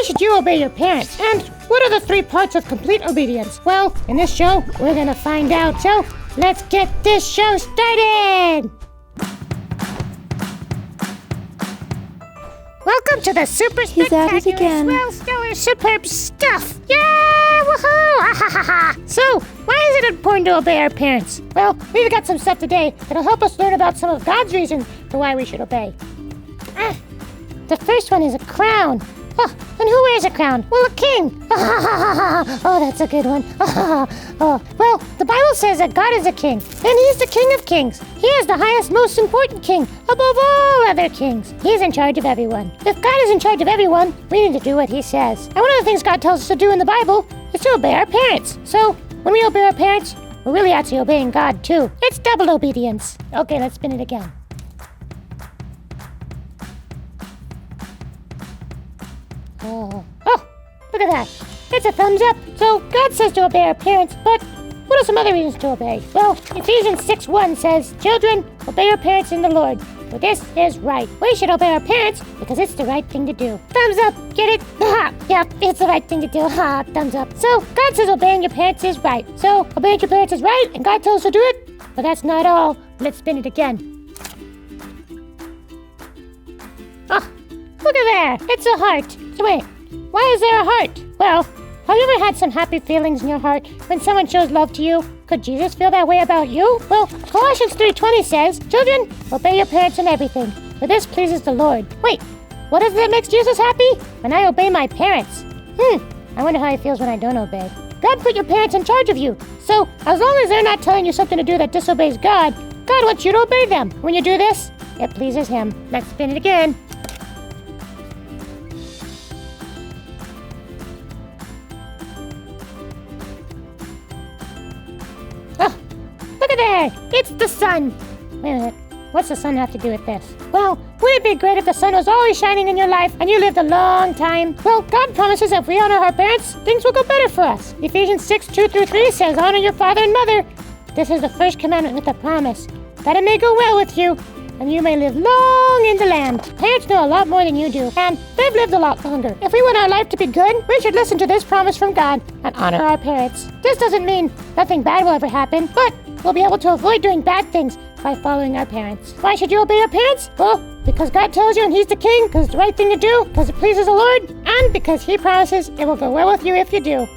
should you obey your parents? And what are the 3 parts of complete obedience? Well, in this show, we're gonna find out. So, let's get this show started! Welcome to the super spectacular, swell, stellar, superb stuff! Yeah! Woohoo! Ha ha ha ha! So, why is it important to obey our parents? Well, we've got some stuff today that'll help us learn about some of God's reasons for why we should obey. The first one is a crown. Oh, and who wears a crown? Well, a king. Oh, that's a good one. Oh, well, the Bible says that God is a king, and he's the King of Kings. He is the highest, most important king above all other kings. He's in charge of everyone. If God is in charge of everyone, we need to do what he says. And one of the things God tells us to do in the Bible is to obey our parents. So, when we obey our parents, we're really actually obeying God, too. It's double obedience. Okay, let's spin it again. Oh, look at that. It's a thumbs up. So God says to obey our parents, but what are some other reasons to obey? Well, Ephesians 6:1 says, "Children, obey your parents in the Lord, for this is right." We should obey our parents because it's the right thing to do. Thumbs up. Get it? Ha! Yep, it's the right thing to do. Ha! Thumbs up. So God says obeying your parents is right. So obeying your parents is right, and God tells us to do it. But that's not all. Let's spin it again. Oh, look at there. It's a heart. So wait, why is there a heart? Well, have you ever had some happy feelings in your heart when someone shows love to you? Could Jesus feel that way about you? Well, Colossians 3:20 says, "Children, obey your parents in everything, for this pleases the Lord." Wait, what is it that makes Jesus happy? When I obey my parents. I wonder how he feels when I don't obey. God put your parents in charge of you. So, as long as they're not telling you something to do that disobeys God, God wants you to obey them. When you do this, it pleases him. Let's spin it again. Look at there! It's the sun! Wait a minute. What's the sun have to do with this? Well, wouldn't it be great if the sun was always shining in your life and you lived a long time? Well, God promises if we honor our parents, things will go better for us. Ephesians 6:2-3 says, "Honor your father and mother." This is the first commandment with a promise, that it may go well with you, and you may live long in the land. Parents know a lot more than you do, and they've lived a lot longer. If we want our life to be good, we should listen to this promise from God and honor our parents. This doesn't mean nothing bad will ever happen, but we'll be able to avoid doing bad things by following our parents. Why should you obey your parents? Well, because God tells you and he's the king, because it's the right thing to do, because it pleases the Lord, and because he promises it will go well with you if you do.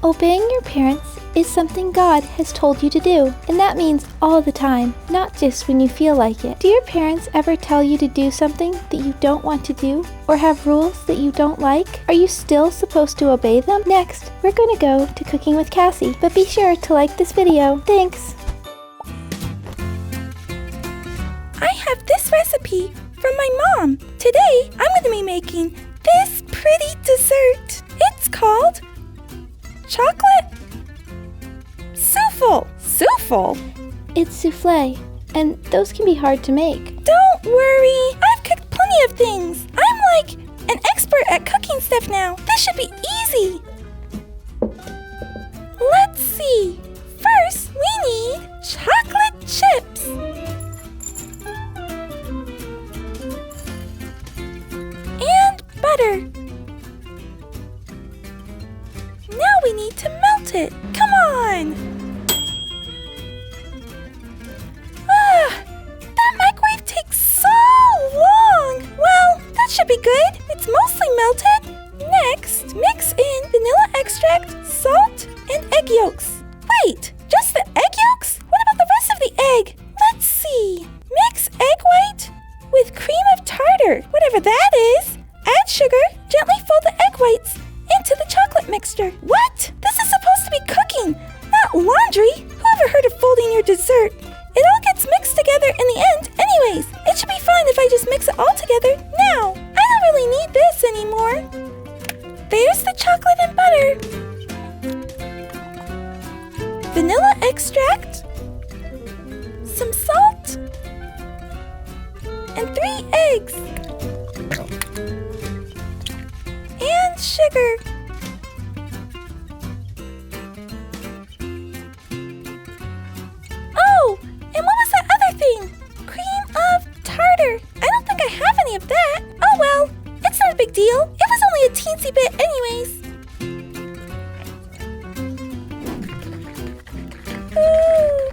Obeying your parents is something God has told you to do, and that means all the time, not just when you feel like it. Do your parents ever tell you to do something that you don't want to do, or have rules that you don't like? Are you still supposed to obey them? Next, we're going to go to Cooking with Cassie, but be sure to like this video. Thanks! I have this recipe from my mom. Today, I'm going to be making this pretty dessert. It's called chocolate souffle. Souffle? It's souffle, and those can be hard to make. Don't worry, I've cooked plenty of things. I'm like an expert at cooking stuff now. This should be easy. Let's see. First, we need chocolate chips. And butter. Now we need to melt it. Come on! That microwave takes so long! Well, that should be good. It's mostly melted. Next, mix in vanilla extract, salt, and egg yolks. Wait, just the egg yolks? What about the rest of the egg? Let's see. Mix egg white with cream of tartar, whatever that is. Add sugar, gently fold the egg whites into the chocolate mixture. What? This is supposed to be cooking, not laundry. Whoever heard of folding your dessert? It all gets mixed together in the end anyways. It should be fine if I just mix it all together now. I don't really need this anymore. There's the chocolate and butter. Vanilla extract. Some salt. And 3 eggs. And sugar. Oh, and what was that other thing? Cream of tartar. I don't think I have any of that. Oh well, it's not a big deal. It was only a teensy bit anyways. Ooh,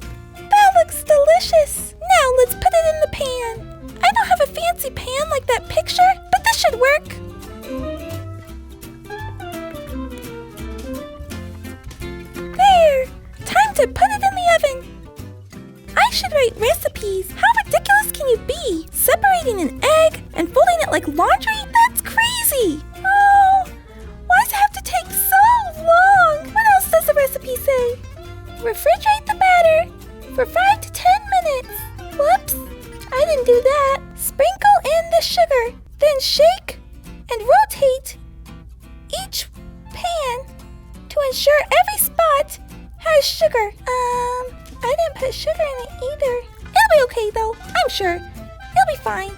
that looks delicious. Now let's put it in the pan. I don't have a fancy pan like that picture, but this should work. There! Time to put it in the oven. I should write recipes. How ridiculous can you be? Separating an egg and folding it like laundry? That's crazy! Oh, why does it have to take so long? What else does the recipe say? Refrigerate the batter for 5 to 10 minutes. Whoops, I didn't do that. Sprinkle in the sugar, then shake and rotate each pan to ensure every spot has sugar. I didn't put sugar in it either. It'll be okay though, I'm sure. It'll be fine.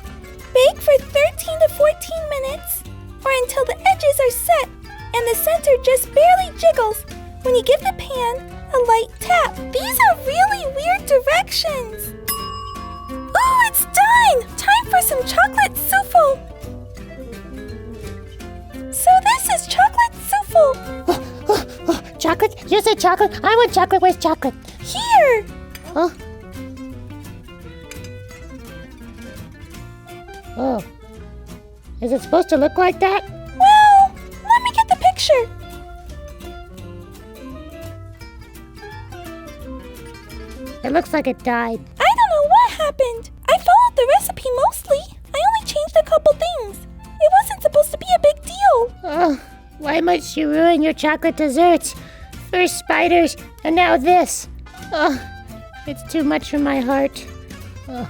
Bake for 13 to 14 minutes or until the edges are set and the center just barely jiggles when you give the pan a light tap. These are really weird directions. Ooh, it's done! Time for some chocolate souffle. So this is chocolate souffle. Chocolate? You said chocolate? I want chocolate. Where's chocolate? Here! Huh? Oh. Is it supposed to look like that? Well, let me get the picture. It looks like it died. I don't know what happened. I followed the recipe mostly. I only changed a couple things. It wasn't supposed to be a big deal. Oh, why must you ruin your chocolate desserts? First spiders, and now this. Oh, it's too much for my heart. Oh.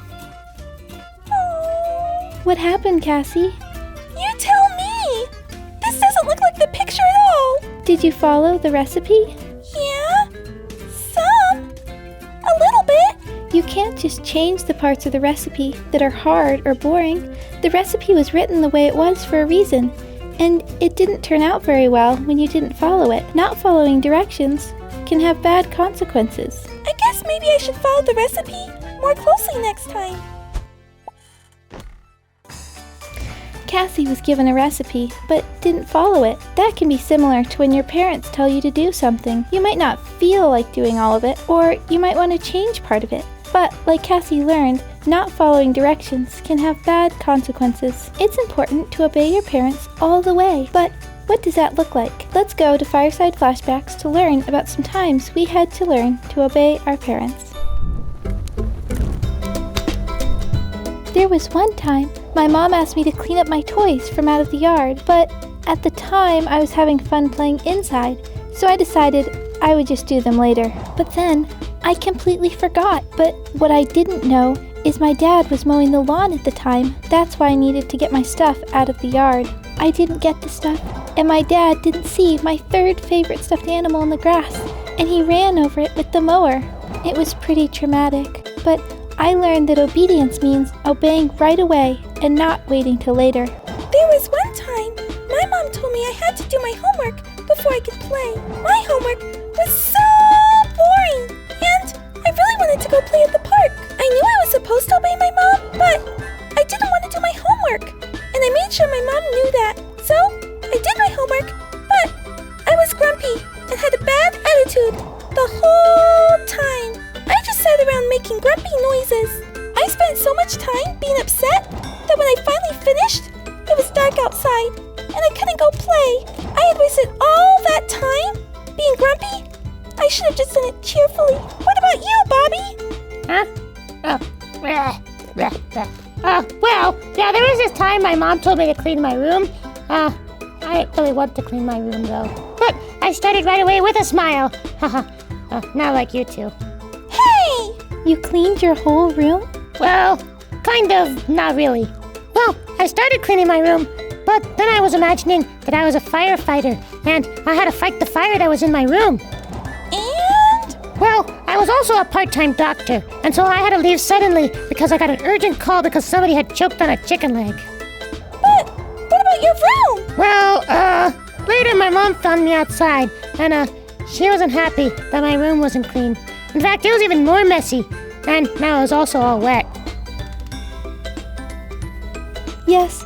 What happened, Cassie? You tell me. This doesn't look like the picture at all. Did you follow the recipe? Yeah, some. A little bit. You can't just change the parts of the recipe that are hard or boring. The recipe was written the way it was for a reason, and it didn't turn out very well when you didn't follow it. Not following directions can have bad consequences. I guess maybe I should follow the recipe more closely next time. Cassie was given a recipe, but didn't follow it. That can be similar to when your parents tell you to do something. You might not feel like doing all of it, or you might want to change part of it. But, like Cassie learned, not following directions can have bad consequences. It's important to obey your parents all the way. But what does that look like? Let's go to Fireside Flashbacks to learn about some times we had to learn to obey our parents. There was one time my mom asked me to clean up my toys from out of the yard, but at the time I was having fun playing inside, so I decided I would just do them later. But then I completely forgot. But what I didn't know is my dad was mowing the lawn at the time. That's why I needed to get my stuff out of the yard. I didn't get the stuff, and my dad didn't see my third favorite stuffed animal in the grass, and he ran over it with the mower. It was pretty traumatic, but I learned that obedience means obeying right away and not waiting till later. There was one time my mom told me I had to do my homework before I could play. My homework was so boring, and I really wanted to go play at the park. I knew I was supposed to obey my mom, but I didn't want to do my homework, and I made sure my mom knew that. So I did my homework, but I was grumpy and had a bad attitude the whole time. I just sat around making grumpy noises. I spent so much time being upset that when I finally finished, it was dark outside and I couldn't go play. I had wasted all that time being grumpy. I should have just done it cheerfully. What about you, Bobby? Huh? Well, yeah, there was this time my mom told me to clean my room. I didn't really want to clean my room, though. But I started right away with a smile. Not like you two. Hey! You cleaned your whole room? Well, kind of, not really. Well, I started cleaning my room, but then I was imagining that I was a firefighter, and I had to fight the fire that was in my room. And? Well, I was also a part-time doctor, and so I had to leave suddenly because I got an urgent call because somebody had choked on a chicken leg. But what about your room? Well, later my mom found me outside, and she wasn't happy that my room wasn't clean. In fact, it was even more messy, and now it was also all wet. Yes,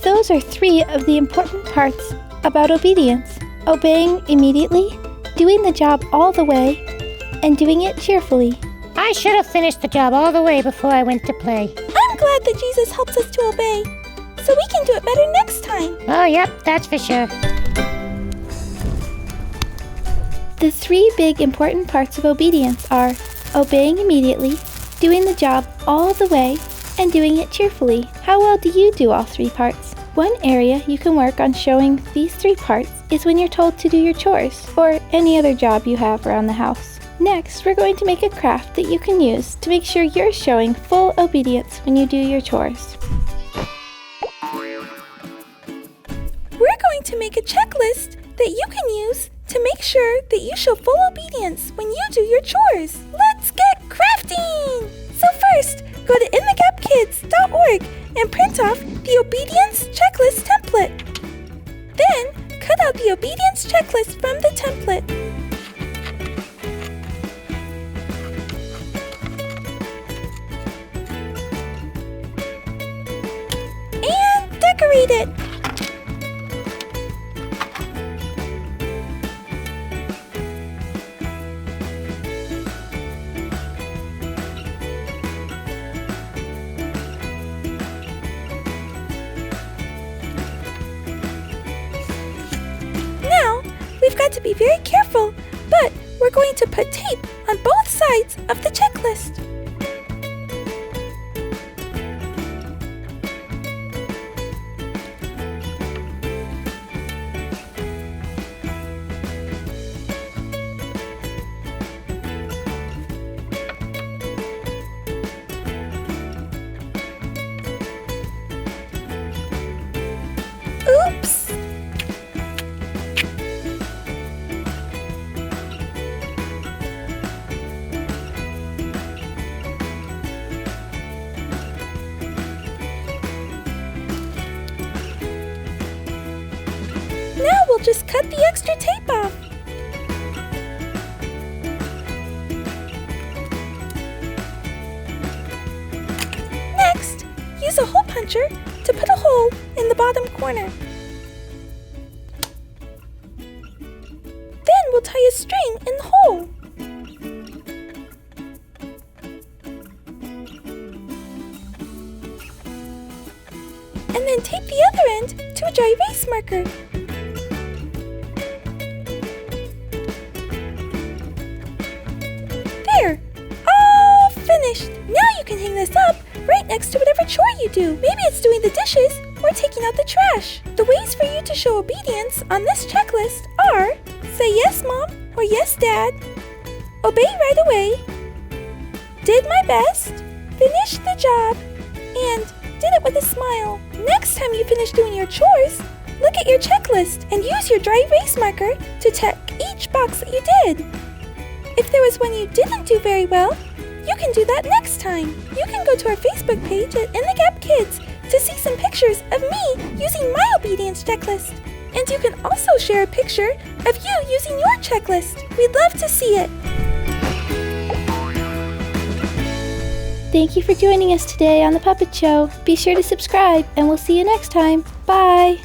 those are 3 of the important parts about obedience. Obeying immediately, doing the job all the way, and doing it cheerfully. I should have finished the job all the way before I went to play. I'm glad that Jesus helps us to obey, so we can do it better next time. Oh, yep, that's for sure. The 3 big important parts of obedience are obeying immediately, doing the job all the way, and doing it cheerfully. How well do you do all 3 parts? One area you can work on showing these 3 parts is when you're told to do your chores, or any other job you have around the house. Next, we're going to make a craft that you can use to make sure you're showing full obedience when you do your chores. We're going to make a checklist that you can use to make sure that you show full obedience when you do your chores. Let's get crafting! So first, go to inthegapkids.org and print off the obedience checklist template. Then, cut out the obedience checklist from the template. And decorate it. We've got to be very careful, but we're going to put tape on both sides of the checklist. Oops! Now we'll just cut the extra tape off. Next, use a hole puncher to put a hole in the bottom corner. Then we'll tie a string in the hole. And then tape the other end to a dry erase marker. There! All finished! Now you can hang this up right next to whatever chore you do. Maybe it's doing the dishes or taking out the trash. The ways for you to show obedience on this checklist are: say yes, Mom, or yes, Dad, obey right away, did my best, finished the job, and did it with a smile. Next time you finish doing your chores, look at your checklist and use your dry erase marker to check each box that you did. If there was one you didn't do very well, you can do that next time. You can go to our Facebook page at In the Gap Kids to see some pictures of me using my obedience checklist. And you can also share a picture of you using your checklist. We'd love to see it. Thank you for joining us today on The Puppet Show. Be sure to subscribe, and we'll see you next time. Bye!